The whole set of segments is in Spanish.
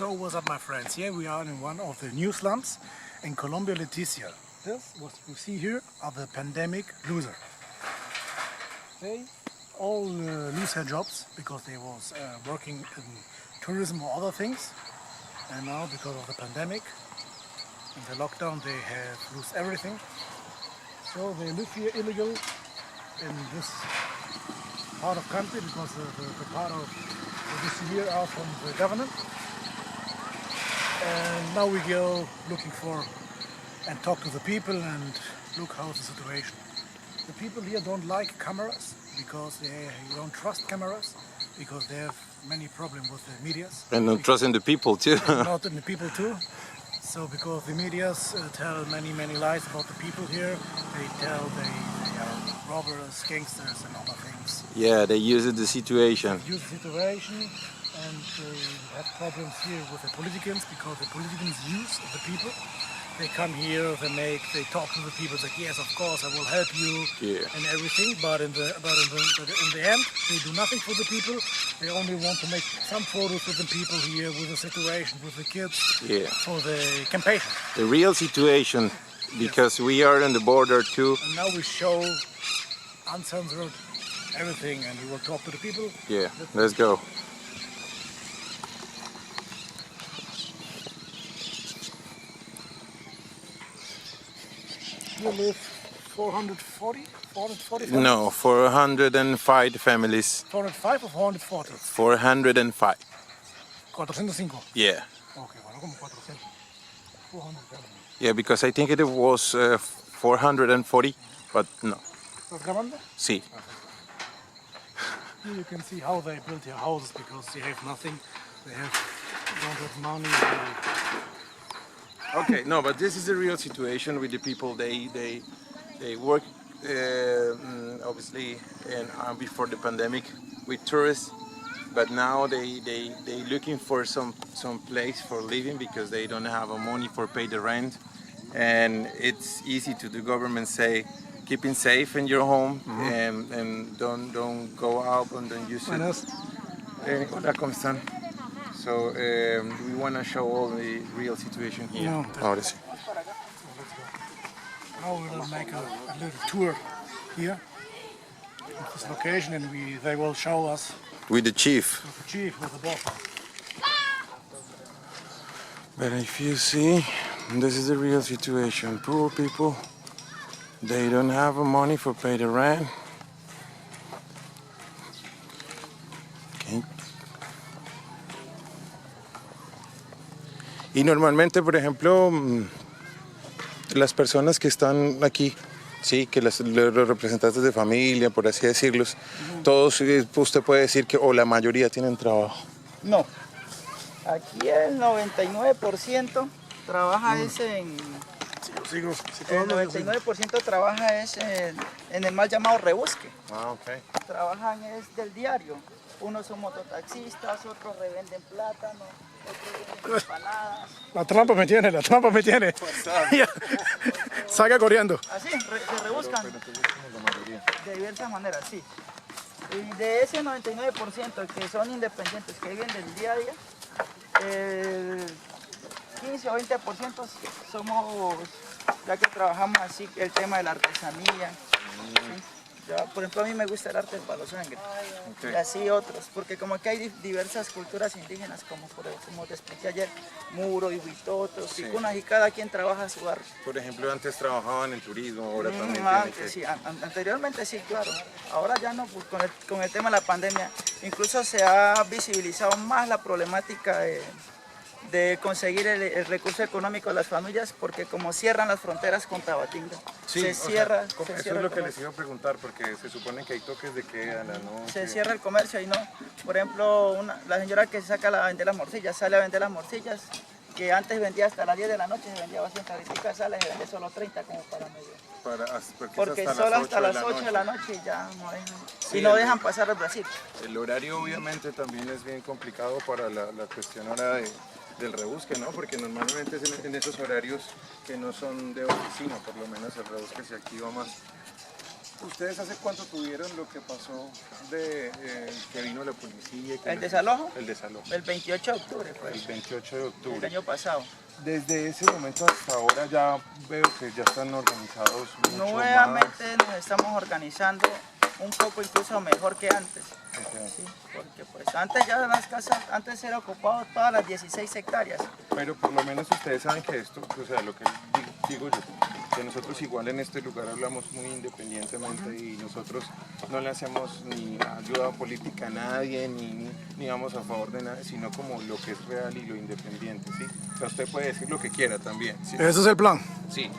So what's up, my friends? Here we are in one of the new slums in Colombia, Leticia. This, what you see here, are the pandemic losers. They all lose their jobs because they was working in tourism or other things. And now because of the pandemic and the lockdown, they have lost everything. So they live here illegal in this part of country because the part of this here are from the government. And now we go looking for and talk to the people and look how's the situation. The people here don't like cameras because they don't trust cameras because they have many problems with the medias. And don't trust in the people too. Not in the people too. So because the medias tell many lies about the people here, they tell they are robbers, gangsters and other things. Yeah, they use the situation. Use the situation, and have problems here with the politicians because the politicians use the people. They come here, they talk to the people, like yes, of course, I will help you and everything. But in the end, they do nothing for the people. They only want to make some photos with the people here, with the situation, with the kids, for the campaign. The real situation, because we are on the border too. And now we show uncensored everything, and we will talk to the people. Yeah, let's go. Here live 440 families? No, 405 families. 405 or 440? 405. 405. Yeah. Okay, bueno, como 400. 400 families. Yeah, because I think it was 440, but no. ¿Estás grabando? Sí. Here you can see how they built their houses because they have nothing. They don't have money. Okay, no, but this is the real situation with the people. They work obviously before the pandemic with tourists, but now they looking for some place for living because they don't have money for pay the rent, and it's easy to the government say keeping safe in your home and don't go out and don't use it. Hola, ¿cómo están? So we want to show all the real situation here. No, Ahora sí. Now we will make a little tour here at this location, and they will show us With the chief. with the chief, with the boss. But if you see, this is the real situation. Poor people, they don't have money for pay the rent. Okay. Y normalmente, por ejemplo, las personas que están aquí, sí, que los representantes de familia, por así decirlos, todos, usted puede decir que, o la mayoría tienen trabajo. No, aquí el 99% trabaja el 99% trabaja en el mal llamado rebusque. Ah, okay. Trabajan es del diario. Unos son mototaxistas, otros revenden plátano, otros venden empanadas. La trampa me tiene. Salga corriendo. Así, se rebuscan de diversas maneras, sí. Y de ese 99% que son independientes, que viven del día a día, el 15 o 20% somos, ya que trabajamos así, el tema de la artesanía. ¿Sí? Ya, por ejemplo, a mí me gusta el arte del palo sangre, y así otros, porque como que hay diversas culturas indígenas, como te expliqué ayer, Muro y Huitotos, Ticunas, y cada quien trabaja su arte. Por ejemplo, antes trabajaban en turismo, ahora también Antes, sí, anteriormente sí, claro. Ahora ya no, pues, con el tema de la pandemia, incluso se ha visibilizado más la problemática de conseguir el recurso económico a las familias, porque como cierran las fronteras con Tabatinga, se cierra eso es lo que les iba a preguntar, porque se supone que hay toques de queda a la noche. Se cierra el comercio y no. Por ejemplo, la señora que saca a vender las morcillas, sale a vender las morcillas, que antes vendía hasta las 10 de la noche, se vendía 200 ahorita sale y vende solo 30 como para medio. Porque solo hasta las 8 de la noche ya no dejan, y no dejan pasar al Brasil. El horario obviamente también es bien complicado para la cuestión ahora del rebusque, ¿no? Porque normalmente es en esos horarios que no son de oficina, por lo menos el rebusque se activa más. ¿Ustedes hace cuánto tuvieron lo que pasó de que vino la policía? ¿El desalojo? El desalojo. El 28 de octubre fue, El 28 de el octubre. año pasado. Desde ese momento hasta ahora ya veo que ya están organizados mucho Nuevamente nos estamos organizando un poco incluso mejor que antes. más. Ok. Sí, porque pues antes ya las casas, antes era ocupado todas las 16 hectáreas. Pero por lo menos ustedes saben que esto, o sea, lo que digo yo, que nosotros igual en este lugar hablamos muy independientemente y nosotros no le hacemos ni ayuda política a nadie, ni vamos a favor de nadie, sino como lo que es real y lo independiente, ¿sí? O sea, usted puede decir lo que quiera también, ¿sí? Ese es el plan. Sí,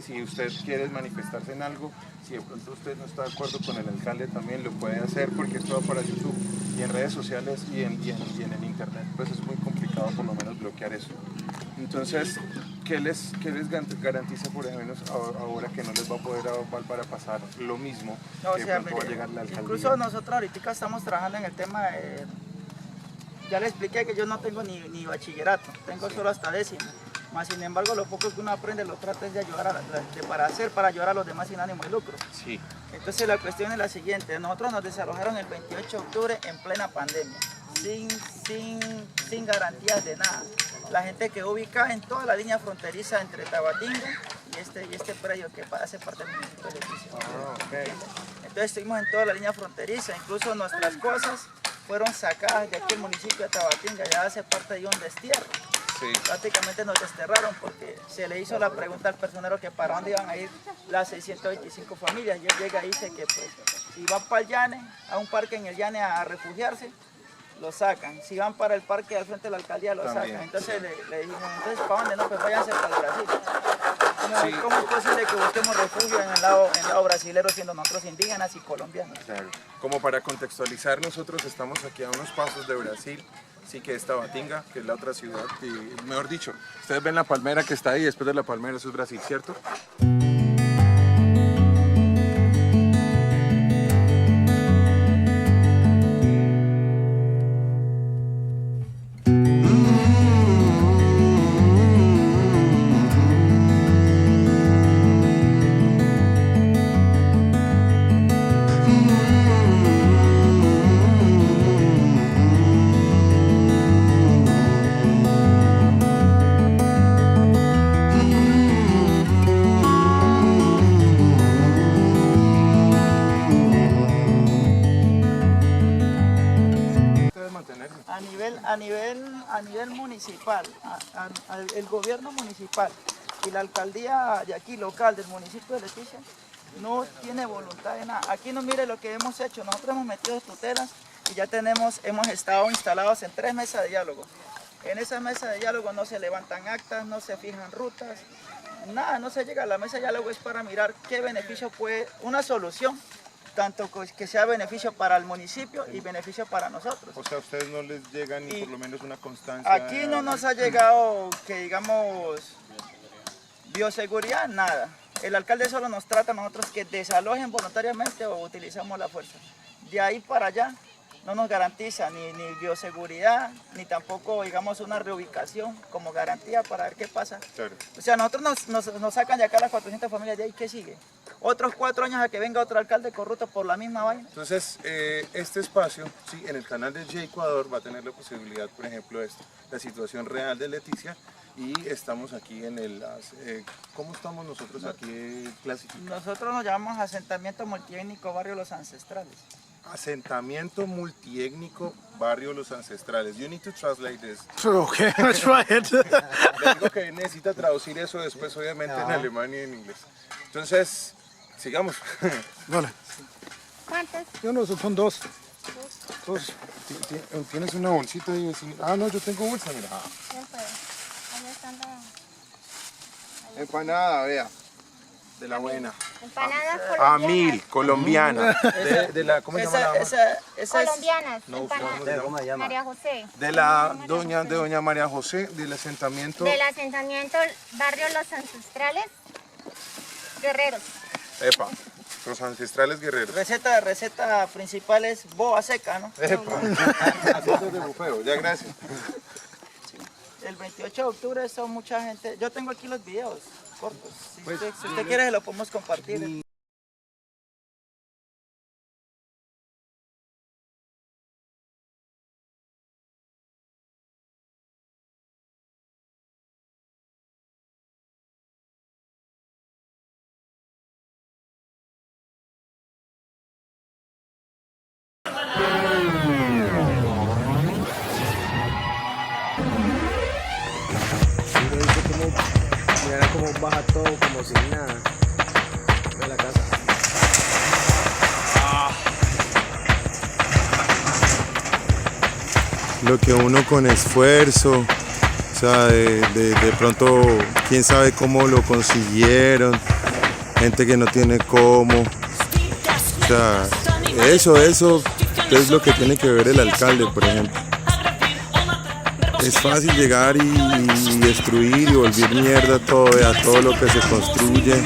si usted quiere manifestarse en algo, si de pronto usted no está de acuerdo con el alcalde también lo puede hacer porque esto va para YouTube y en redes sociales y en el internet, pues es muy complicado por lo menos bloquear eso. Entonces, ¿qué les garantiza por lo menos ahora que no les va a poder volver a pasar lo mismo No, o que de sea, pronto va a mire, llegar la alcaldía? incluso nosotros ahorita estamos trabajando en el tema de... Ya le expliqué que yo no tengo ni bachillerato, tengo solo hasta décimo. Más sin embargo, lo poco que uno aprende lo trata es de ayudar para ayudar a los demás sin ánimo de lucro. Sí. Entonces la cuestión es la siguiente, nosotros nos desalojaron el 28 de octubre en plena pandemia, sin garantías de nada. La gente quedó ubicada en toda la línea fronteriza entre Tabatinga y este predio que hace parte del municipio de Leticia. Okay. Entonces estuvimos en toda la línea fronteriza, incluso nuestras cosas fueron sacadas de aquí el municipio de Tabatinga, ya hace parte de un destierro. Sí. Prácticamente nos desterraron porque se le hizo la pregunta al personero que para dónde iban a ir las 625 familias. Y él llega y dice que pues, si van para el Llane, a un parque en el Llane a refugiarse, lo sacan. Si van para el parque al frente de la alcaldía, lo También, sacan. Entonces le dijimos, entonces ¿para dónde? No, pues váyanse para el Brasil. ¿Cómo es posible que busquemos refugio en el lado brasilero siendo nosotros indígenas y colombianos? Claro. Como para contextualizar, nosotros estamos aquí a unos pasos de Brasil, sí que es Tabatinga, que es la otra ciudad, y mejor dicho, ustedes ven la palmera que está ahí, después de la palmera eso es Brasil, ¿cierto? A nivel municipal, el gobierno municipal y la alcaldía de aquí local del municipio de Leticia no tiene voluntad de nada. Aquí no mire lo que hemos hecho, nosotros hemos metido tutelas y ya hemos estado instalados en 3 mesas de diálogo. En esas mesas de diálogo no se levantan actas, no se fijan rutas, nada, no se llega a la mesa de diálogo, es para mirar qué beneficio puede, una solución, tanto que sea beneficio para el municipio y beneficio para nosotros. O sea, a ustedes no les llega ni Y por lo menos una constancia. aquí no nos ha llegado que digamos bioseguridad, nada. El alcalde solo nos trata a nosotros que desalojen voluntariamente o utilizamos la fuerza. De ahí para allá no nos garantiza ni bioseguridad, ni tampoco digamos una reubicación como garantía para ver qué pasa. Claro. O sea, nosotros nos sacan de acá las 400 familias, de ahí ¿qué sigue? Otros 4 años a que venga otro alcalde corrupto por la misma vaina. Entonces, este espacio, sí, en el canal de J Ecuador va a tener la posibilidad, por ejemplo, de la situación real de Leticia y estamos aquí en el... ¿Cómo estamos nosotros aquí clasificados? Nosotros nos llamamos Asentamiento Multiétnico Barrio Los Ancestrales. Asentamiento multiétnico Barrio Los Ancestrales. You need to translate this. Okay, let's try it. Le digo que necesita traducir eso después, obviamente, en alemán y en inglés. Entonces, sigamos. Vale. ¿Cuántos? Yo no, son 2. Dos. ¿Tienes una bolsita ahí? Ah, no, yo tengo bolsa, mira. ¿Quién puede? Ahí están las Empanada, vea. De la buena. empanadas Ah, colombianas. colombiana. De la, ¿cómo se llama la Esa es Colombianas, No, empanadas. ¿cómo se llama? María José. De la doña María José, del asentamiento. Del asentamiento Barrio Los Ancestrales, Guerreros. Epa, los ancestrales guerreros. receta principal es boa seca, ¿no? Epa, haciendo de bufeo, ya gracias. El 28 de octubre son mucha gente. Yo tengo aquí los videos cortos. Si Pues, usted quiere, se los podemos compartir. como baja todo como si nada de la casa. Lo que uno con esfuerzo, o sea, de pronto, quién sabe cómo lo consiguieron, gente que no tiene cómo, o sea, eso es lo que tiene que ver el alcalde, por ejemplo. Es fácil llegar y destruir y volver mierda a todo lo que se construye.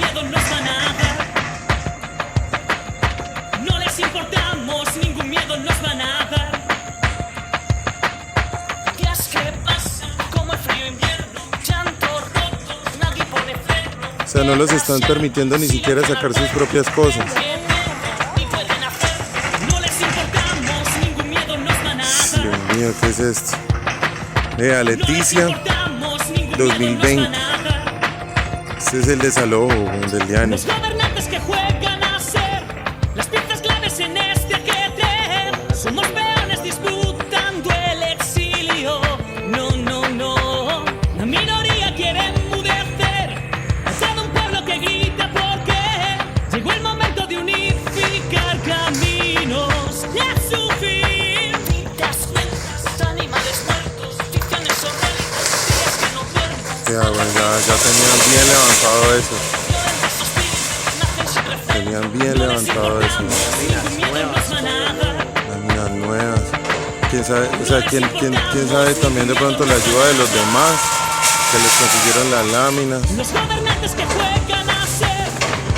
No les importamos, ningún miedo nos van a dar. Días que pasan como el frío invierno, llanto roto, nadie pone freno. O sea, no los están permitiendo ni siquiera sacar sus propias cosas. No les importamos, ningún miedo nos van a dar. Dios mío, ¿qué es esto? Vea, Leticia 2020. Este es el desalojo del Diani. Los gobernantes que juegan a ser las piezas claves en este ajedrez. Somos peones disputando el exilio. No, no, no. La minoría quiere enmudecer a todo un pueblo que grita porque llegó el momento de unificar caminos y a su fin. Vidas lentas, animales muertos, ficciones horrendas, días que no duermen. Ya tenían bien levantado eso. Tenían bien levantado eso. Láminas nuevas. ¿Quién sabe? O sea, ¿quién sabe también de pronto la ayuda de los demás que les consiguieron las láminas? Los gobernantes que juegan a ser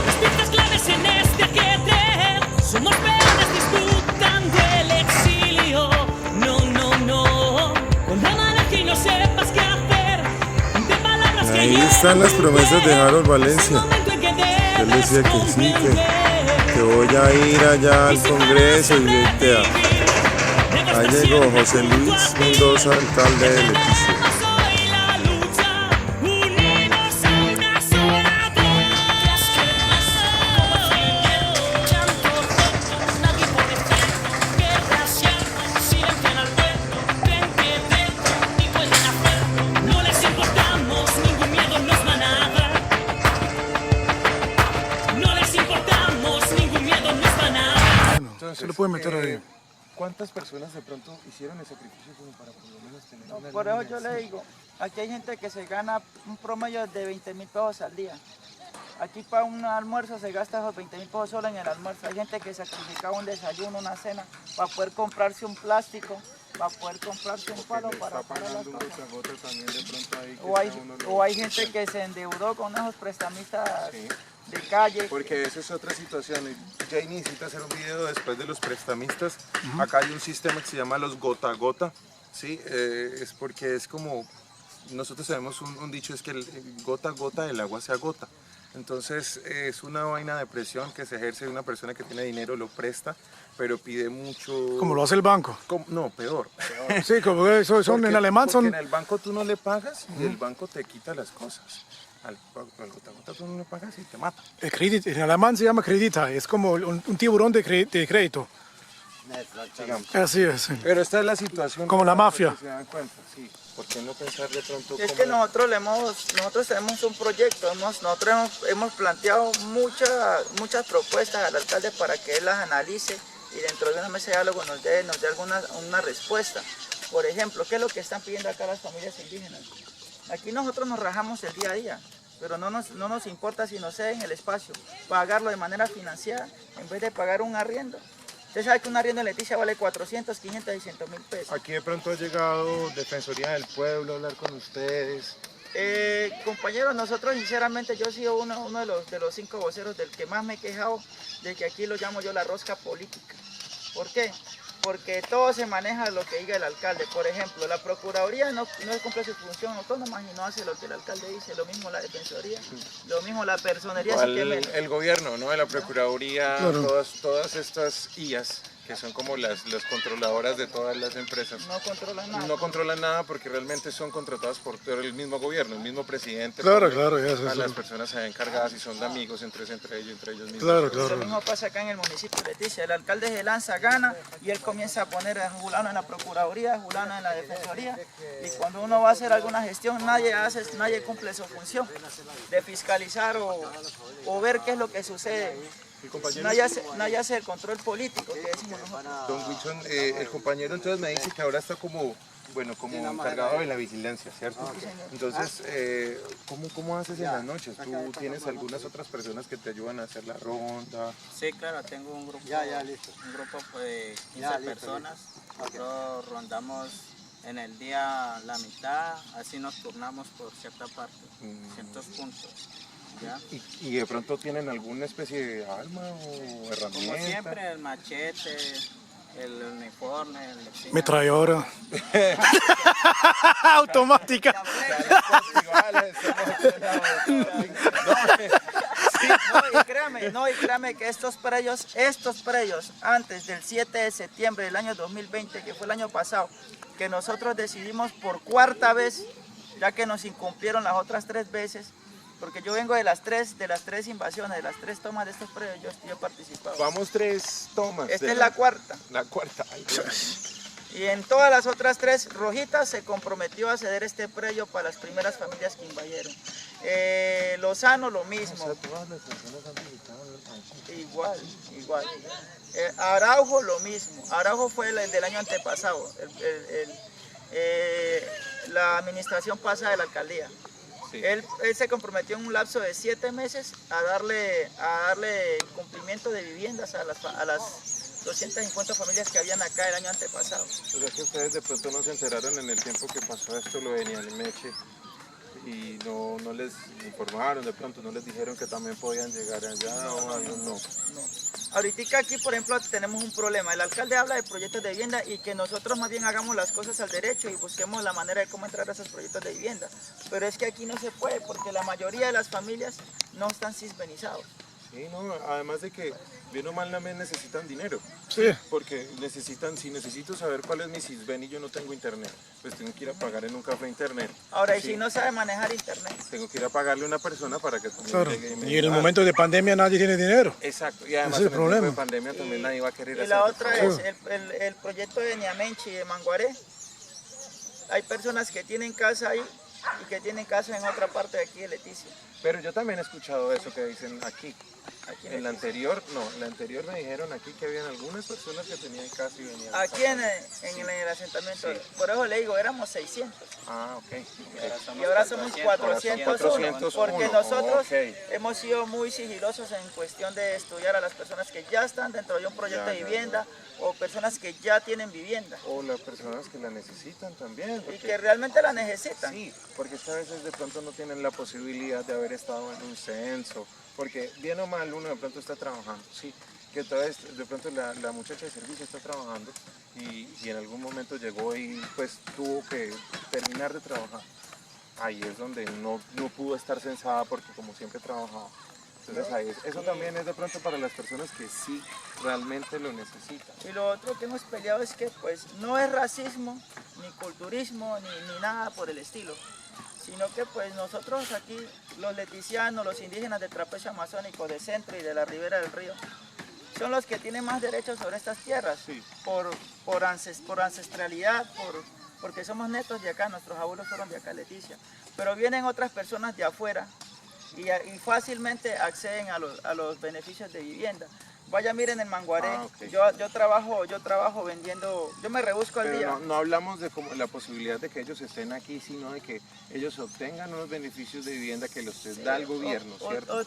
las piezas claves en este ajedrez. Somos peones disputando el exilio. No, no, no. Con la mano que no sepas qué hacer. Entre palabras que Ahí están las promesas de Harold Valencia. Él decía que sí, que voy a ir allá al Congreso y vea. Ahí llegó José Luis Mendoza, alcalde de Leticia. No les importamos, ningún miedo nos van a dar. No les importamos, ningún miedo nos van a dar. Bueno, se lo puede meter ahí. ¿Cuántas personas de pronto hicieron el sacrificio como para por lo menos tener No, una por eso línea yo le así? digo, aquí hay gente que se gana un promedio de 20.000 pesos al día. Aquí para un almuerzo se gasta esos 20.000 pesos solo en el almuerzo. Hay gente que sacrifica un desayuno, una cena, para poder comprarse un plástico, para poder comprarse un palo para pagar las cosas. También de pronto ahí que O hay, cada uno o hay gente que se endeudó con esos prestamistas de calle. Porque esa es otra situación. Jay necesita hacer un video después de los prestamistas. Acá hay un sistema que se llama los gota a gota. ¿Sí? Es porque es como, nosotros tenemos un dicho, es que el gota a gota el agua se agota. Entonces es una vaina de presión que se ejerce de una persona que tiene dinero, lo presta, pero pide mucho... Como lo hace el banco. No, peor. Sí, como eso son en alemán Porque son. en el banco tú no le pagas y el banco te quita las cosas. Al gota a gota tú no le pagas y te mata. El crédito, en alemán se llama Kredita, es como un tiburón de crédito. Digamos. Así es. Sí. Pero esta es la situación. Como la mafia. Se dan cuenta, sí. ¿Por qué no pensar de pronto Es cómo- que nosotros tenemos un proyecto, nosotros hemos planteado muchas propuestas al alcalde para que él las analice y dentro de una mesa de diálogo nos dé una respuesta. Por ejemplo, ¿qué es lo que están pidiendo acá las familias indígenas? Aquí nosotros nos rajamos el día a día, pero no nos importa si nos ceden el espacio, pagarlo de manera financiada en vez de pagar un arriendo. Usted sabe que un arriendo en Leticia vale 400, 500, 600.000 pesos. Aquí de pronto ha llegado Defensoría del Pueblo a hablar con ustedes. Compañeros, nosotros sinceramente yo he sido uno de los 5 voceros del que más me he quejado de que aquí lo llamo yo la rosca política. ¿Por qué? Porque todo se maneja lo que diga el alcalde. Por ejemplo, la Procuraduría no cumple su función autónoma y no hace lo que el alcalde dice. Lo mismo la Defensoría, lo mismo la Personería. El gobierno, ¿no? De la Procuraduría, Claro. todas estas IAS que son como las controladoras de todas las empresas. No controlan nada. No controlan nada porque realmente son contratados por el mismo gobierno, el mismo presidente. Claro, pone claro, ya, a sí, las sí. personas amigos y son de amigos entre ellos mismos. Claro, Lo claro. mismo pasa acá en el municipio de Leticia. El alcalde se lanza, gana y él comienza a poner a fulano en la procuraduría, a fulano en la defensoría. Y cuando uno va a hacer alguna gestión, nadie cumple su función de fiscalizar o ver qué es lo que sucede. Nadie hace el control político que decimos nosotros. Don Wilson, el compañero entonces me dice que ahora está como encargado de la vigilancia, ¿cierto? Entonces, ¿cómo haces en las noches? ¿Tú tienes algunas otras personas que te ayudan a hacer la ronda? Sí, claro, tengo un grupo, un grupo de 15 personas. Nosotros rondamos en el día la mitad, así nos turnamos por cierta parte, ciertos puntos. ¿Ya? ¿Y de pronto tienen alguna especie de arma o herramienta? Como siempre, el machete, el uniforme, el Metralladora. Automática. Y créame que estos predios, antes del 7 de septiembre del año 2020, que fue el año pasado, que nosotros decidimos por cuarta vez, ya que nos incumplieron las otras 3 veces, porque yo vengo de las tres invasiones, de las 3 tomas de estos predios, yo he participado. Vamos 3 tomas. Esta es la cuarta. La cuarta. Ay, Y en todas las otras 3 rojitas se comprometió a ceder este predio para las primeras familias que invadieron. Lozano lo mismo. todas las personas han visitado el rancho. Igual. Araujo lo mismo. Araujo fue el del año antepasado. La administración pasada de la alcaldía. Sí. Él se comprometió en un lapso de 7 meses a darle cumplimiento de viviendas a las 250 familias que habían acá el año antepasado. O sea que ustedes de pronto no se enteraron en el tiempo que pasó esto, lo de Nialmeche, y no les informaron, de pronto no les dijeron que también podían llegar allá o algo, no. Ahorita aquí, por ejemplo, tenemos un problema. El alcalde habla de proyectos de vivienda y que nosotros más bien hagamos las cosas al derecho y busquemos la manera de cómo entrar a esos proyectos de vivienda. Pero es que aquí no se puede porque la mayoría de las familias no están cisbenizados. Sí, no, además de que bien o mal también necesitan dinero. Sí. Porque si necesito saber cuál es mi Sisbén y yo no tengo internet, pues tengo que ir a pagar en un café internet. Ahora, y Sí. si no sabe manejar internet, Tengo que ir a pagarle a una persona para que también Claro. llegue me Y en el diga, momento de pandemia nadie tiene dinero. Exacto, y además Ese es en el el tiempo de problema. pandemia también nadie va a querer y hacer. la otra eso. es el proyecto de Niamenchi y de Manguaré. Hay personas que tienen casa ahí y que tienen casa en otra parte de aquí de Leticia. Pero yo también he escuchado eso que dicen aquí. Aquí En la anterior me dijeron aquí que habían algunas personas que tenían casa y venían. Aquí en el asentamiento, Sí. por eso le digo, éramos 600 Ah, ok. y ahora somos 401 porque 401, nosotros ok. hemos sido muy sigilosos en cuestión de estudiar a las personas que ya están dentro de un proyecto Ya, de ya, vivienda o personas que ya tienen vivienda O las personas que la necesitan también. y porque- que realmente la necesitan. Sí, porque es que a veces de pronto no tienen la posibilidad de haber estado en un censo, porque bien o mal uno de pronto está trabajando, sí, que entonces de pronto la muchacha de servicio está trabajando y en algún momento llegó y pues tuvo que terminar de trabajar. Ahí es donde no pudo estar censada porque como siempre trabajaba. Entonces ahí eso también es de pronto para las personas que sí realmente lo necesitan. Y lo otro que hemos peleado es que pues no es racismo, ni culturismo, ni nada por el estilo, sino que pues nosotros aquí, los leticianos, los indígenas del trapecio amazónico, del centro y de la ribera del río, son los que tienen más derechos sobre estas tierras, Sí. por ancestralidad, porque somos netos de acá, nuestros abuelos fueron de acá, Leticia, pero vienen otras personas de afuera y fácilmente acceden a los beneficios de vivienda. Vaya, miren en Manguaré, Ah, ok. yo trabajo vendiendo, yo me rebusco al Pero día. no hablamos de como la posibilidad de que ellos estén aquí, sino de que ellos obtengan unos beneficios de vivienda que los da el gobierno, ¿cierto? O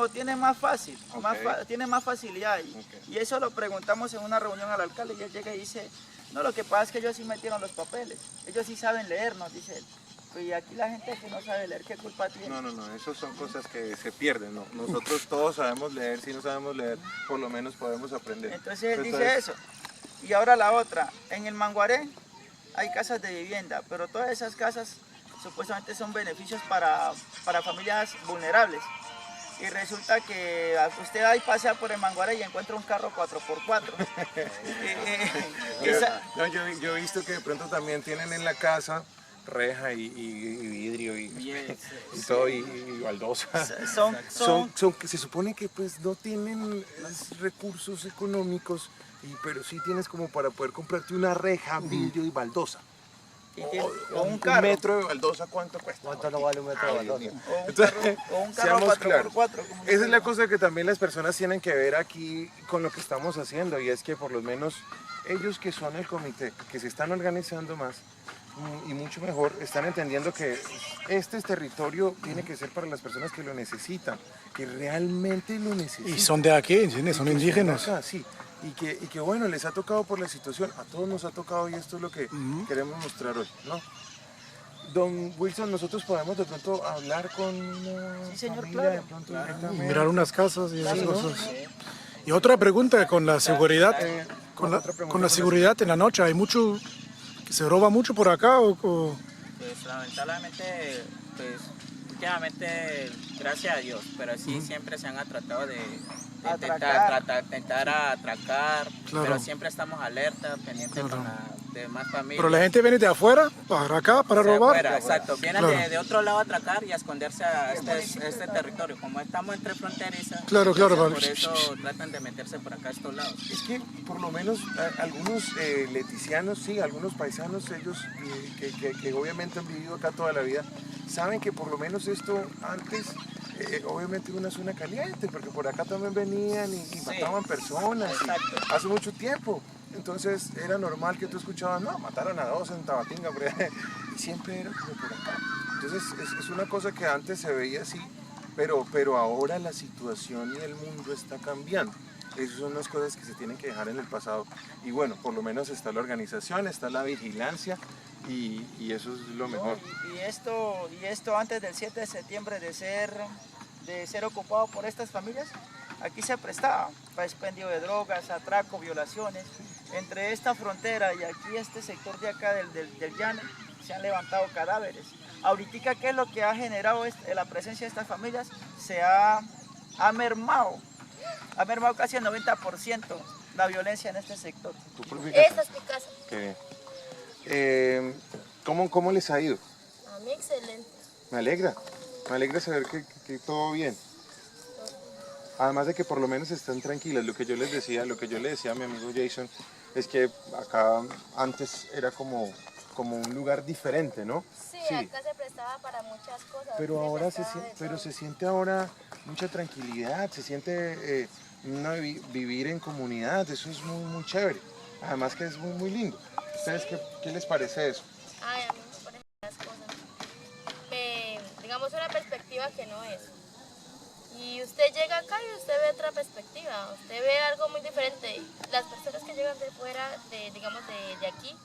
tiene más fácil, Ok. tiene más facilidad. Ok. Y eso lo preguntamos en una reunión al alcalde y él llega y dice, no, lo que pasa es que ellos sí metieron los papeles, ellos sí saben leer, nos dice él. Y aquí la gente que no sabe leer, ¿qué culpa tiene? No, eso son cosas que se pierden, ¿no? Nosotros todos sabemos leer, si no sabemos leer, por lo menos podemos aprender. Entonces él dice eso. Y ahora la otra, en el Manguaré hay casas de vivienda, pero todas esas casas supuestamente son beneficios para familias vulnerables. y resulta que usted ahí pasea por el Manguara y encuentra un carro 4x4. No, yo he visto que de pronto también tienen en la casa reja y vidrio y todo y baldosa. Que se supone que pues no tienen recursos económicos, pero sí tienes como para poder comprarte una reja, vidrio y baldosa. O un carro. Metro de baldosa, ¿cuánto cuesta? ¿Cuánto no vale un metro de baldosa? O un carro Seamos 4x4. claros. como Esa es se la llama. cosa que también las personas tienen que ver aquí con lo que estamos haciendo, y es que por lo menos ellos que son el comité, que se están organizando más y mucho mejor, están entendiendo que este territorio tiene que ser para las personas que lo necesitan, que realmente lo necesitan. Y son de aquí, ¿entiendes? Son indígenas. Acá, sí. Y que bueno, les ha tocado por la situación, a todos nos ha tocado, y esto es lo que queremos mostrar hoy, ¿no? Don Wilson, nosotros podemos de pronto hablar con una Sí, señor, familia, claro. de pronto directamente. Mirar unas casas y esas Sí, ¿no? cosas. Y otra pregunta con la seguridad. Con otra pregunta la con la seguridad en la noche, ¿hay mucho, que se roba mucho por acá o...? Pues lamentablemente, pues últimamente, gracias a Dios, pero sí siempre se han tratado de intentar atracar, Claro. pero siempre estamos alerta, pendientes Claro. con las demás familias. Pero la gente viene de afuera, para acá, para O sea, robar. afuera, exacto, vienen Claro. de otro lado a atracar y a esconderse a este territorio. Como estamos entre fronterizas, Claro, claro, entonces vale. por eso tratan de meterse por acá a estos lados. Es que por lo menos algunos leticianos, sí, algunos paisanos, ellos que obviamente han vivido acá toda la vida, saben que por lo menos esto antes, obviamente era una zona caliente, porque por acá también venían y mataban personas, y hace mucho tiempo. Entonces era normal que tú escuchabas, no, mataron a 2 en Tabatinga, y siempre era como por acá. Entonces es una cosa que antes se veía así, pero ahora la situación y el mundo está cambiando. Esas son las cosas que se tienen que dejar en el pasado. Y bueno, por lo menos está la organización, está la vigilancia, y eso es lo mejor. Y esto antes del 7 de septiembre de ser ocupado por estas familias, aquí se prestaba para expendio de drogas, atraco, violaciones. Entre esta frontera y aquí este sector de acá del llano se han levantado cadáveres. Ahorita, ¿qué es lo que ha generado la presencia de estas familias? Ha mermado casi el 90% la violencia en este sector. Esta es mi casa. Qué bien. ¿Cómo les ha ido? A mí excelente. Me alegra saber que todo bien. Además de que por lo menos están tranquilas. Lo que yo le decía a mi amigo Jason, es que acá antes era como un lugar diferente, ¿no? Sí, acá se prestaba para muchas cosas. Pero ahora se siente ahora mucha tranquilidad, se siente vivir en comunidad, eso es muy, muy chévere. Además que es muy, muy lindo. ¿Ustedes qué les parece eso? Ay, a mí me parecen las cosas. Digamos una perspectiva que no es. Y usted llega acá y usted ve otra perspectiva, usted ve algo muy diferente. Las personas que llegan de fuera, digamos de aquí,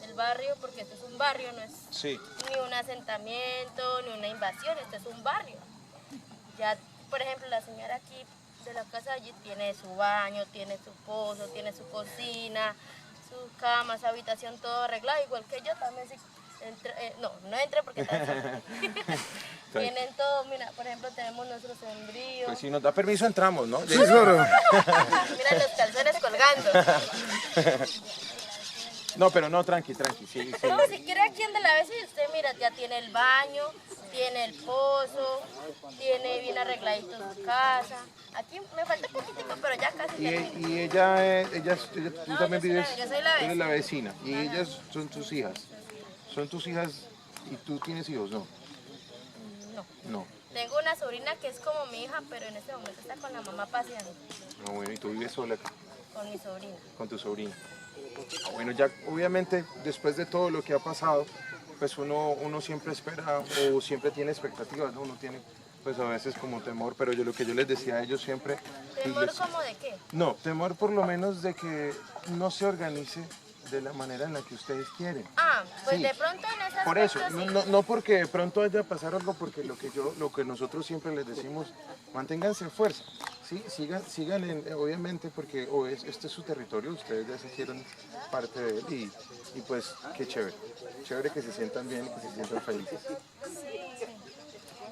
del barrio, porque esto es un barrio, no es ni un asentamiento, ni una invasión, esto es un barrio. Ya, por ejemplo, la señora aquí de la casa allí tiene su baño, tiene su pozo, tiene su cocina, sus camas, su habitación, todo arreglado, igual que yo también. Si no entré porque está tienen todo, mira, por ejemplo, tenemos nuestro sombrío. Pues si nos da permiso entramos, ¿no? Sí, claro. Mira los calzones colgando. No, pero no, tranqui, sí. No, si quiere aquí en De la Vecina, usted mira, ya tiene el baño, tiene el pozo, tiene bien arregladito su casa. Aquí me falta un poquitico, pero ya casi termino. Y ella tú también vives, yo soy la tú eres la vecina, y ellas son tus hijas. Son tus hijas, y tú tienes hijos, ¿no? No. Tengo una sobrina que es como mi hija, pero en este momento está con la mamá paseando. Ah, bueno, y tú vives sola acá, Con mi sobrina. con tu sobrina. Ah, bueno, ya obviamente después de todo lo que ha pasado, pues uno siempre espera o siempre tiene expectativas, ¿no? Uno tiene pues a veces como temor, pero lo que yo les decía a ellos siempre... ¿Temor como de qué? No, temor por lo menos de que no se organice de la manera en la que ustedes quieren. Ah, pues Sí. de pronto en esas Por eso, cosas no porque de pronto haya a pasar algo, porque lo que nosotros siempre les decimos, manténganse en fuerza, ¿sí? Sigan obviamente, porque este es su territorio, ustedes ya se hicieron parte de él, y pues qué chévere que se sientan bien y que se sientan felices.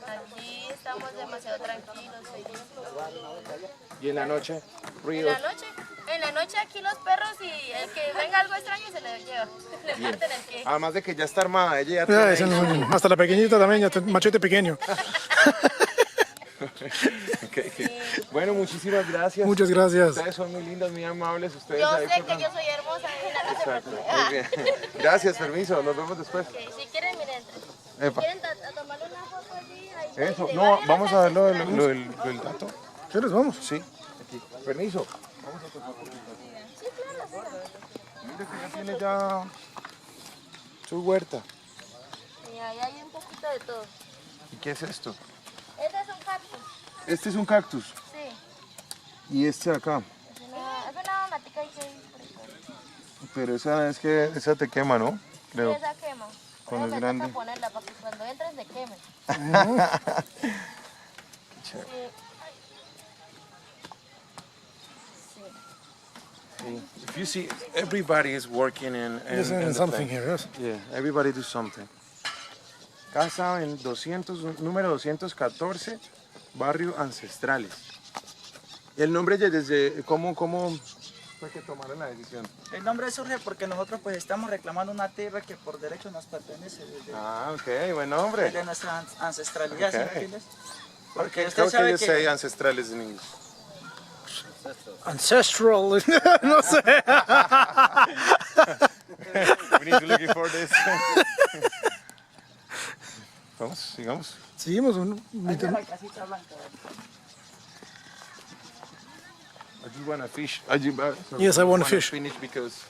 Aquí estamos demasiado tranquilos, felices. Y en la noche, En ruidos. la noche aquí los perros y el que venga algo extraño se le lleva, le parten el pie. Además de que ya está armada, ella ya Ya, tiene ahí hasta la pequeñita también, ya machete pequeño. Bueno, muchísimas gracias. Muchas gracias. Ustedes son muy lindas, muy amables. Ustedes Yo ahí sé por- que yo soy hermosa, no se Exacto. preocupe. Muy bien. Gracias, permiso. Nos vemos después. Ok, si quieren, miren, entren. Epa. ¿Quieren tomarle una foto allí? Ahí, Eso. ahí, No, vale, vamos a ver lo del dato. ¿Quieres? Vamos. Sí. Aquí. Permiso. Sí, claro. Mira que ya tiene ya su huerta. Y ahí hay un poquito de todo. ¿Y qué es esto? Este es un cactus, Este es un cactus. sí. Y este de acá. Es una matica ahí que hay por ahí. Pero esa te quema, ¿no? Sí, Creo. esa quema. Cuando es Me grande. toca ponerla para que cuando entres se queme. Sí. If you see, everybody is working in There's something here, yes. Yeah, everybody do something. Casa en número 214, barrio Ancestrales. El nombre desde, ¿cómo fue que tomaron la decisión? El nombre surge porque nosotros pues estamos reclamando una tierra que por derecho nos pertenece desde, Ah, ok, buen nombre. desde nuestra ancestralidad, ¿sí me Ok. entiendes? Porque usted How can sabe you que say ancestrales in English? Ancestral, no sé. We need to look for this. Vamos, sigamos. Seguimos. ahí está la casita blanca. I just wanna fish. Yes, I wanna fish. Finish because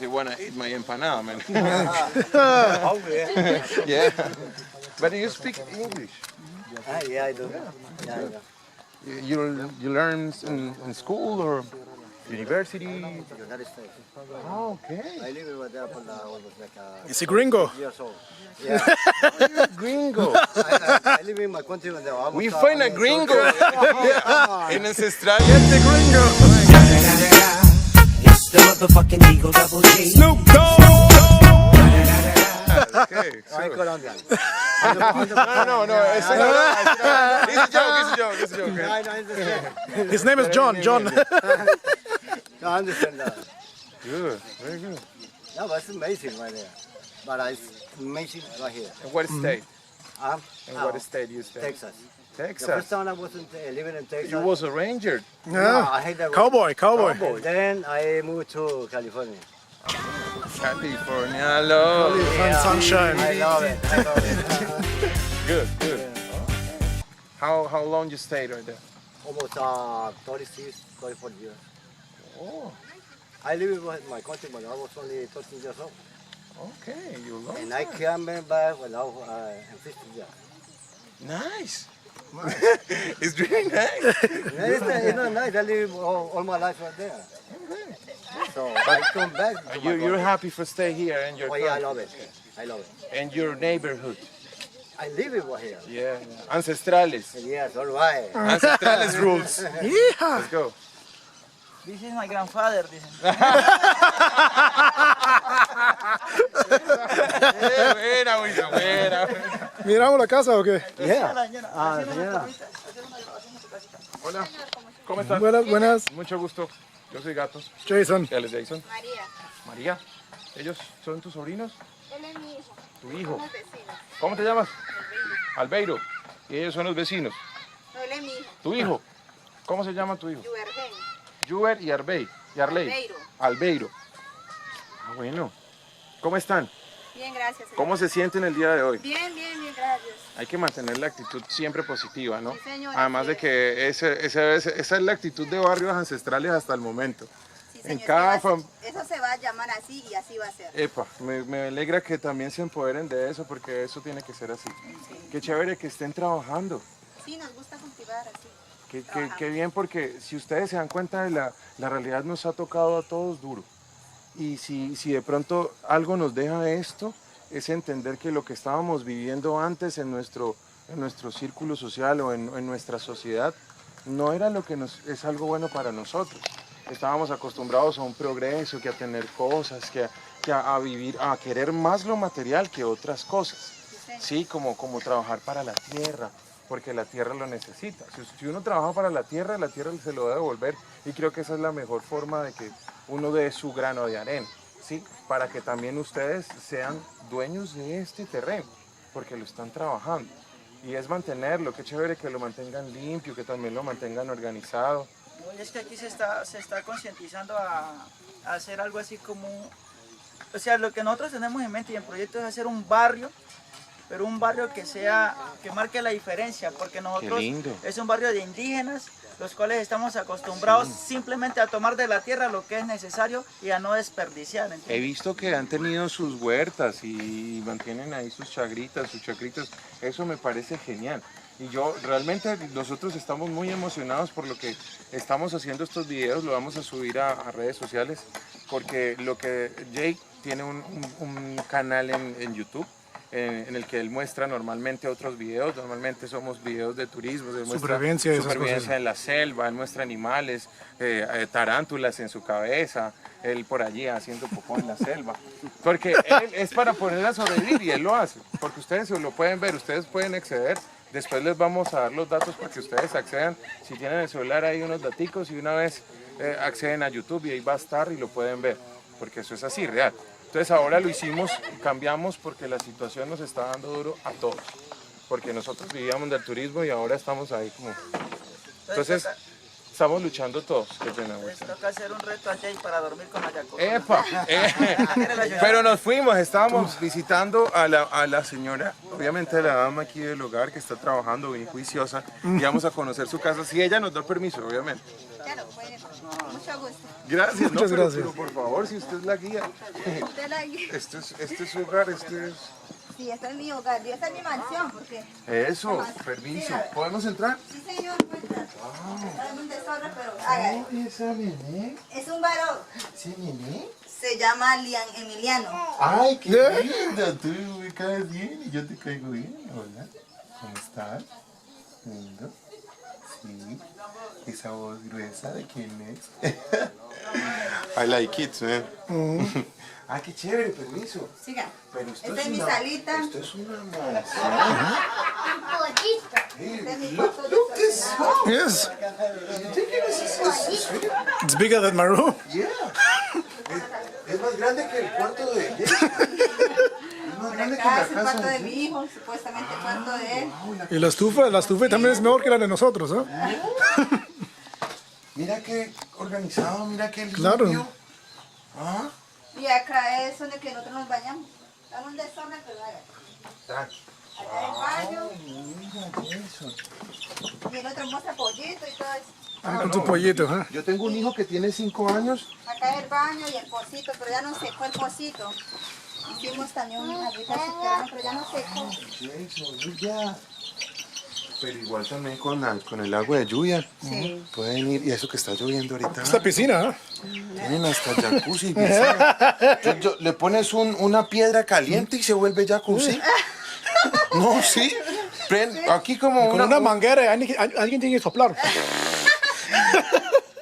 I wanna eat my empanada, man. Yeah. But you speak English. Yeah, I do. Yeah. You learn in school or university? United States. Oh, okay. I live over there for almost like It's a gringo. years old. Yeah. Gringo. I live in my country when they almost. We find a gringo. Yeah. En ancestral. The motherfucking Eagle Double G. Snoop Dogg. Okay. I'm Colombian. No. Ese no. It's a joke. I understand. His name is John. John. I understand that. Good. Very good. No, but it's amazing right there. But it's amazing right here. In what state? In Oh, what state you stay? Texas. The first Texas. time I was living in Texas. You was a ranger. No, Yeah. I hate that. Cowboy. Then I moved to California. California love. Sunshine. I love it. I love it. Good. How long you stayed right there? Almost 36, 34 years. Oh, I live in my country when I was only 13 years old. okay. You love And I came back when I was 15 years. Nice. It's really nice. It's not nice. I live all my life right there. So I come back. To my You're country. happy for stay here in your Oh yeah, I country love it. I love it. and your neighborhood. I live over here. Yeah. Ancestrales. Yes, all right. Ancestrales rules. Yeah. Let's go. This is my grandfather, dicen. Buena. ¿Miramos la casa o qué? Yeah. Señora. Hola. ¿Cómo estás? Buenas. Mucho gusto. Yo soy Gatos. Jason. Él es Jason. María, María. ¿Ellos son tus sobrinos? él es mi hijo, Tu hijo. somos vecinos. ¿Cómo te llamas? Albeiro. Y ellos son los vecinos. No, él es mi hijo, Tu hijo. ¿Cómo se llama tu hijo? Juergen. Juber y Arbey. Y Arley. Albeiro. Albeiro. Ah, bueno. ¿Cómo están? Bien, gracias. señor. ¿Cómo se sienten el día de hoy? Bien, gracias. Hay que mantener la actitud siempre positiva, ¿no? Sí, señor, Además así de es. que esa es la actitud de barrios ancestrales hasta el momento. Sí, En señor, cada eso se va a llamar así y así va a ser. Epa, me alegra que también se empoderen de eso porque eso tiene que ser así. Qué chévere que estén trabajando. Sí, nos gusta cultivar así. Qué bien porque si ustedes se dan cuenta de la realidad nos ha tocado a todos duro. Y si de pronto algo nos deja esto, es entender que lo que estábamos viviendo antes en nuestro círculo social o en nuestra sociedad no era lo que es algo bueno para nosotros. Estábamos acostumbrados a un progreso, que a tener cosas, que a vivir, a querer más lo material que otras cosas. Sí, como trabajar para la tierra, porque la tierra lo necesita. Si uno trabaja para la tierra se lo va a devolver, y creo que esa es la mejor forma de que uno dé su grano de arena, ¿sí? Para que también ustedes sean dueños de este terreno, porque lo están trabajando. Y es mantenerlo, qué chévere que lo mantengan limpio, que también lo mantengan organizado. Y es que aquí se está concientizando a hacer algo así como, o sea, lo que nosotros tenemos en mente y en proyecto es hacer un barrio, pero un barrio que marque la diferencia, porque nosotros es un barrio de indígenas, los cuales estamos acostumbrados simplemente a tomar de la tierra lo que es necesario y a no desperdiciar. ¿Entiendes? He visto que han tenido sus huertas y mantienen ahí sus chacritas, eso me parece genial. Y yo realmente, nosotros estamos muy emocionados por lo que estamos haciendo estos videos, lo vamos a subir a redes sociales, porque lo que Jake tiene un canal en YouTube, en el que él muestra normalmente otros videos, normalmente somos videos de turismo, de supervivencia en la selva, él muestra animales, tarántulas en su cabeza, él por allí haciendo popó en la selva, porque él es para poner a sobrevivir y él lo hace, porque ustedes lo pueden ver, ustedes pueden acceder, después les vamos a dar los datos para que ustedes accedan, si tienen el celular hay unos daticos y una vez acceden a YouTube y ahí va a estar y lo pueden ver, porque eso es así, real. Entonces ahora lo hicimos, cambiamos porque la situación nos está dando duro a todos. Porque nosotros vivíamos del turismo y ahora estamos ahí como... Entonces estamos luchando todos. Qué pena, Les toca hacer un reto a Jay para dormir con la yacoba. ¡Epa! Pero nos fuimos, estábamos visitando a la señora, obviamente la dama aquí del hogar que está trabajando bien juiciosa, y vamos a conocer su casa, si ella nos da permiso, obviamente. Claro, bueno, mucho gusto. Gracias, Muchas gracias. Pero por favor, si usted es la guía. Usted la guía. Este es su hogar, Sí, esta es mi hogar, esta es mi mansión, porque... Eso, permiso. ¿Podemos entrar? Sí, señor, puede entrar. Es un desorden, pero hágale. ¿Esa nene? Es un varón. ¿Sí, nene? Se llama Lian Emiliano. ¡Ay, qué lindo! Tú me caes bien y yo te caigo bien. Hola, ¿cómo estás? ¿Lindo? Sí. Esa voz gruesa, ¿de quién es? I like it, man. Ah, qué chévere, permiso. Siga. Pero esto Esta es mi salita. Esto es una mansión. Este es mi Look, cuarto de look this. Yes. It's bigger than my room. Yeah. Es más grande que el cuarto de Jake. Es más grande que la Acá es el casa cuarto de Jake. mi hijo, supuestamente el cuarto de él. Y la estufa también es mejor que la de nosotros, ¿eh? Mira qué organizado, mira qué limpio. Claro. ¿Ah? Y acá es donde que nosotros nos bañamos. Está un desorden, pero hágale. Acá el baño. Mira eso. Y el otro muestra pollito y todo eso. Con tu pollito, ¿eh? Yo tengo un hijo que tiene 5 años. Acá el baño y el pocito, pero ya no secó el pocito. Hicimos también una agüita subterránea, pero ya no secó. Eso, ya. Pero igual también con el agua de lluvia. Sí. Pueden ir, y eso que está lloviendo ahorita. Es la piscina, ¿eh? Tienen hasta jacuzzi y piscina. Le pones una piedra caliente y se vuelve jacuzzi. No, sí. Aquí como Con una manguera, alguien tiene que soplar.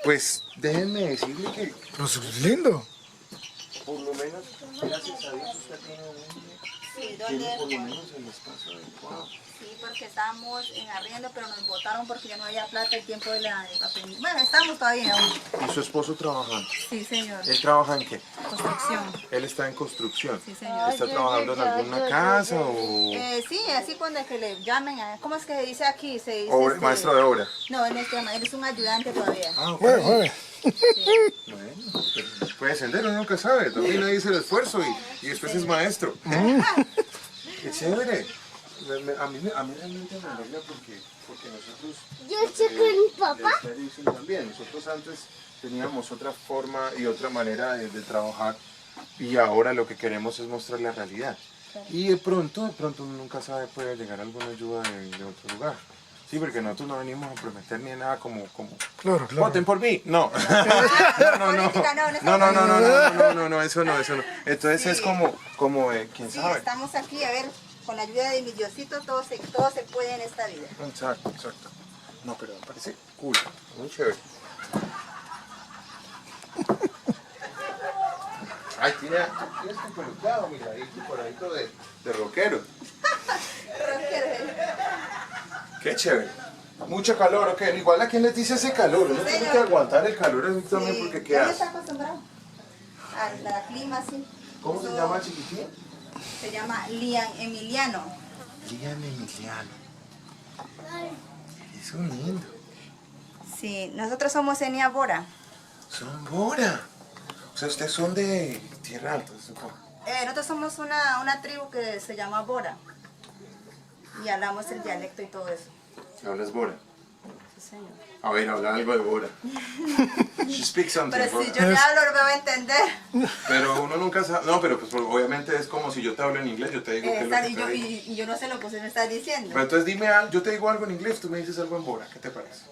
Pues déjenme decirle que Pero eso es lindo. por lo menos, gracias a Dios, usted tiene Sí, por lo ¿dónde? menos el espacio adecuado. Sí, porque estábamos en arriendo, pero nos botaron porque ya no había plata el tiempo de la papel. Bueno, estamos todavía aún. ¿Y su esposo trabajando? Sí, señor. ¿Él trabaja en qué? Construcción. Él está en construcción. Sí, señor. ¿Está trabajando en alguna casa o Sí, así cuando que le llamen, ¿cómo es que se dice aquí? Se dice maestro de obra? No, él es un ayudante todavía. Ah, ok. Bueno. Bueno, puede ascender, uno nunca sabe. También ahí dice el esfuerzo y después es maestro. Qué chévere. A mí realmente me alegra porque nosotros... Yo estoy con mi papá. También. Nosotros antes teníamos otra forma y otra manera de trabajar y ahora lo que queremos es mostrar la realidad. Y de pronto uno nunca sabe, puede llegar alguna ayuda de otro lugar. Sí, porque nosotros no venimos a prometer ni nada como Claro. voten por mí. No. No, eso no. Entonces Sí. es como quién Sí, sabe. estamos aquí, a ver, con la ayuda de mi Diosito todo se puede en esta vida. Exacto. No, pero me parece cool, muy chévere. Ay, tienes tu pelucado, mira, ahí tu coradito de rockero. Qué chévere. Mucho calor, ok. Igual aquí en Leticia hace calor. Uno tiene que aguantar el calor así también porque ¿qué Ya hace? está acostumbrado al clima, sí. ¿Cómo se llama el chiquitín? Se llama Lian Emiliano. Lian Emiliano. Es un lindo. Sí, nosotros somos Enia Bora. Son Bora. O sea, ustedes son de Tierra Alta, supongo. Nosotros somos una tribu que se llama Bora. Y hablamos el dialecto y todo eso. ¿Hablas Bora? Sí, señor. A ver, habla algo de Bora. She speaks something. Pero si Bora. yo le hablo, lo voy a entender. Pero uno nunca sabe. No, pero pues obviamente es como si yo te hablo en inglés, yo te digo que es lo que te digo. Y yo no sé lo que usted me está diciendo. Pero entonces dime algo, yo te digo algo en inglés, tú me dices algo en Bora, ¿qué te parece?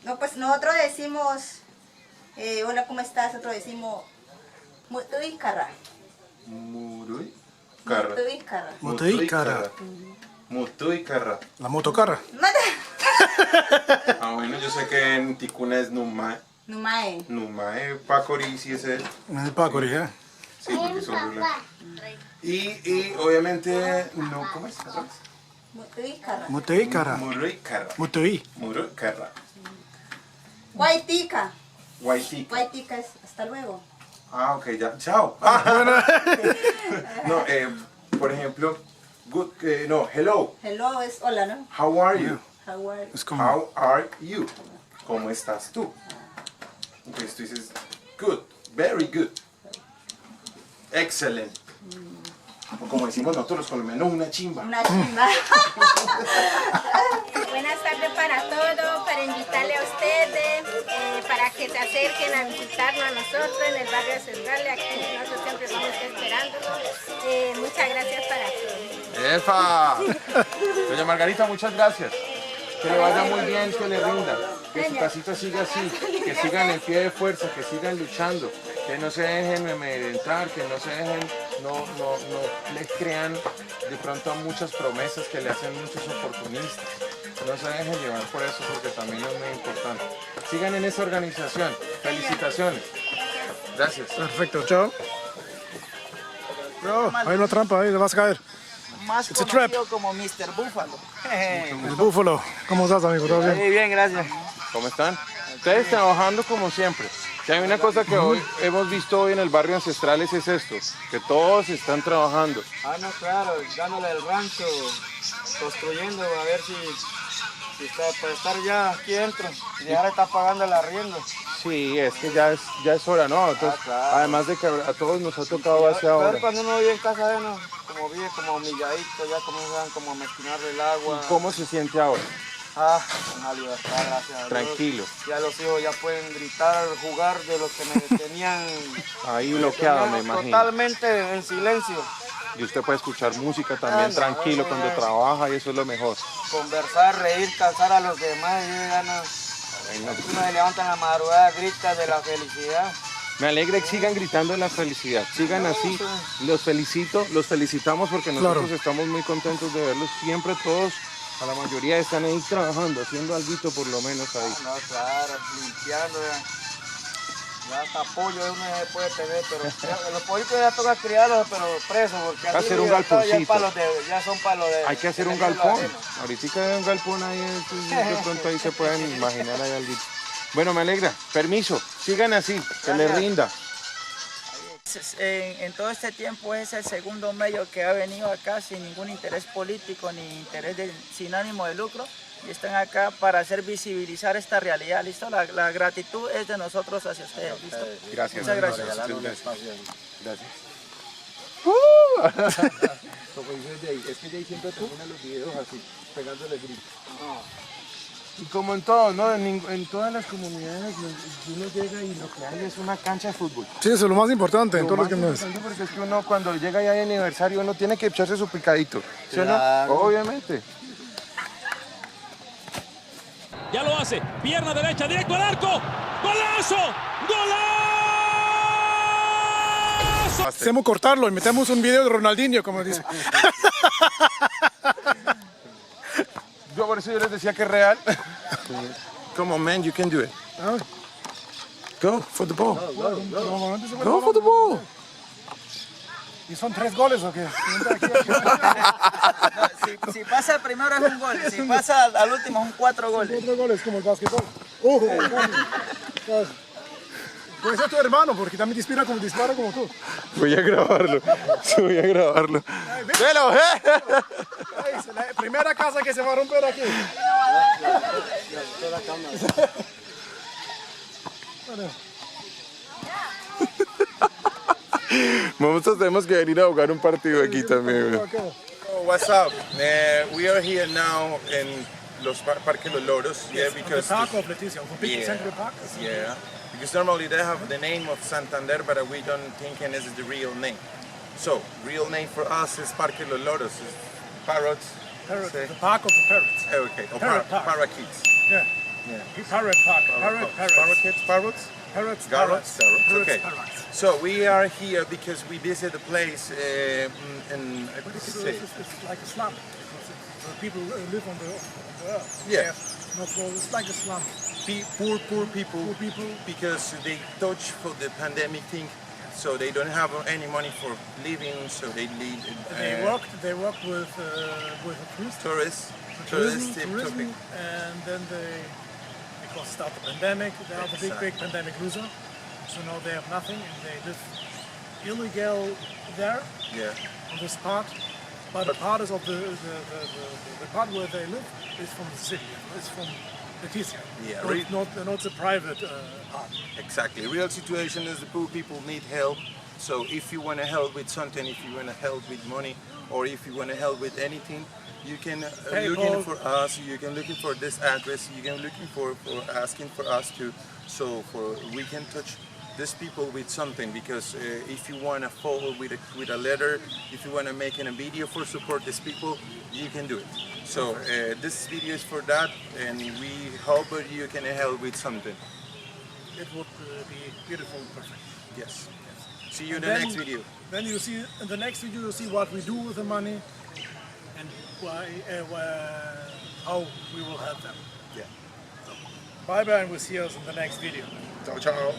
No, pues nosotros decimos, hola, ¿cómo estás? Nosotros decimos, Mutui Kara. Murui Carra. Mutui Kara. Mutui Kara. Mutui Carra. La motocarra. Ah, bueno, yo sé que en Ticuna es Numae. Numae. Numae, Pacori, sí es él. El Pacori, ¿eh? Sí, porque son rurales. Y obviamente, no, ¿cómo es? ¿Otra vez? Mutui Kara. Mutui Kara. Murui Carra. Mutui. Murui Carra. Guaitica. Guaitica. Guaitica es hasta luego. Ah, ok, ya. Chao. No, por ejemplo, good, no, hello. Hello es hola, ¿no? How are you? How are you? Es como... How are you? ¿Cómo estás tú? Entonces tú dices, good, very good, excellent. O como decimos nosotros los colombianos, una chimba. Una chimba. Buenas tardes para todos, para invitarle a ustedes, para que se acerquen a visitarnos a nosotros en el barrio central. Aquí nosotros siempre vamos esperándonos. Muchas gracias para todos. ¡Efa! Doña Margarita, muchas gracias. Que le vaya muy bien, que le rinda. Que su casita siga así, que sigan en pie de fuerza, que sigan luchando, que no se dejen amedrentar, que no se dejen, no les crean de pronto a muchas promesas que le hacen muchos oportunistas. No se dejen llevar por eso porque también es muy importante. Sigan en esa organización. Felicitaciones. Gracias. Perfecto, chao. No, hay una trampa ahí, le vas a caer. Más It's a trap. conocido como Mr. Búfalo. El búfalo. ¿Cómo estás, amigo? ¿Todo bien? Muy bien, gracias. ¿Cómo están? Ustedes trabajando como siempre. Si hay una cosa que hoy hemos visto hoy en el barrio Ancestrales es esto, que todos están trabajando. Ah, no, claro, dándole el rancho, construyendo, a ver si está, para estar ya aquí dentro, y ahora está pagando el arriendo. Sí, es que ya es hora, ¿no? Entonces, claro. Además de que a todos nos ha tocado hace ahora. Cuando uno vive en casa de uno, como vive como humilladito, ya comienzan como a mezclinarle el agua. ¿Cómo se siente ahora? Ah, una libertad, gracias a Dios. Tranquilo. Ya los hijos ya pueden gritar, jugar de los que me tenían Ahí bloqueado, me imagino. totalmente en silencio. Y usted puede escuchar música también tranquilo cuando trabaja y eso es lo mejor. Conversar, reír, cansar a los demás y ganas. Uno se levanta en la madrugada, grita de la felicidad. Me alegra que sigan gritando la felicidad, sigan así, los felicito, los felicitamos porque nosotros estamos muy contentos de verlos siempre todos, a la mayoría están ahí trabajando, haciendo algo por lo menos ahí. No, claro, limpiando ya hasta pollo uno se puede tener, pero los pollitos ya toca criarlos, pero presos, porque Hay que hacer un galponcito. Ya son para los de... Hay que hacer un galpón, ahorita hay un galpón ahí, de pronto ahí se pueden imaginar ahí algo. Bueno, me alegra, permiso, sigan así, que les rinda. En todo este tiempo es el segundo medio que ha venido acá sin ningún interés político ni interés sin ánimo de lucro y están acá para hacer visibilizar esta realidad, ¿listo? La gratitud es de nosotros hacia ustedes, ¿listo? Gracias. Muchas gracias. Gracias. Es que Jay siempre termina los videos así, pegándole gritos. Y como en todo, ¿no? En todas las comunidades uno llega y lo que hay es una cancha de fútbol. Sí, eso es lo más importante en todo lo que me Porque es que uno cuando llega ya de aniversario uno tiene que echarse su picadito. ¿Sí o no? Obviamente. Ya lo hace, pierna derecha, directo al arco. ¡Golazo! ¡Golazo! Hacemos cortarlo y metemos un video de Ronaldinho, como dice. Yo por eso yo les decía que es real. Come on, man, you can do it. Go for the ball. Go for the ball. ¿Y son 3 goles o qué? Si pasa primero es un gol, si pasa al último es un 4 goles. 4 goles como el básquetbol. Ojo, puede ser tu hermano porque también dispara como tú. Voy a grabarlo. Voy a grabarlo. ¡Velo! La primera casa que se va a romper aquí. Nosotros tenemos que venir a jugar un partido aquí también. What's up? We are here now in Parque Los Loros. Yeah, because the park of Leticia, the big central park. Yeah, because normally they have the name of Santander, but we don't think this is the real name. So, real name for us is Parque Los Loros. It's parrots. Parrot, the park of the parrots. Okay, or Parrot park. parakeets. Yeah. Parrot park. Parrots. Parrots? Parrots. Parrots. Okay. Parrots. So we are here because we visit a place in what did you say? It's like a slum. Because people live on the earth. Yeah. Not for, it's like a slum. Poor people because they touch for the pandemic thing, so they don't have any money for living, so they lead. They work with tourists, tourism, and then because start the pandemic, they are the big pandemic loser. So now they have nothing and they live illegal there. Yeah. On this part, but part is of the part where they live is from the city. It's from Leticia. Yeah. Not the private part. Exactly. Real situation is the poor people need help. So if you want to help with something, if you want to help with money, or if you want to help with anything, you can looking for us. You can looking for this address. You can looking for asking for us to, so for we can touch these people with something, because if you want to follow with a letter, if you want to make a video for support these people, you can do it. So this video is for that, and we hope that you can help with something. It would be beautiful and perfect. Yes. See you in the next video. Then you see in the next video, you'll see what we do with the money and how we will help them. Yeah. Bye bye, and we'll see us in the next video. Ciao, ciao.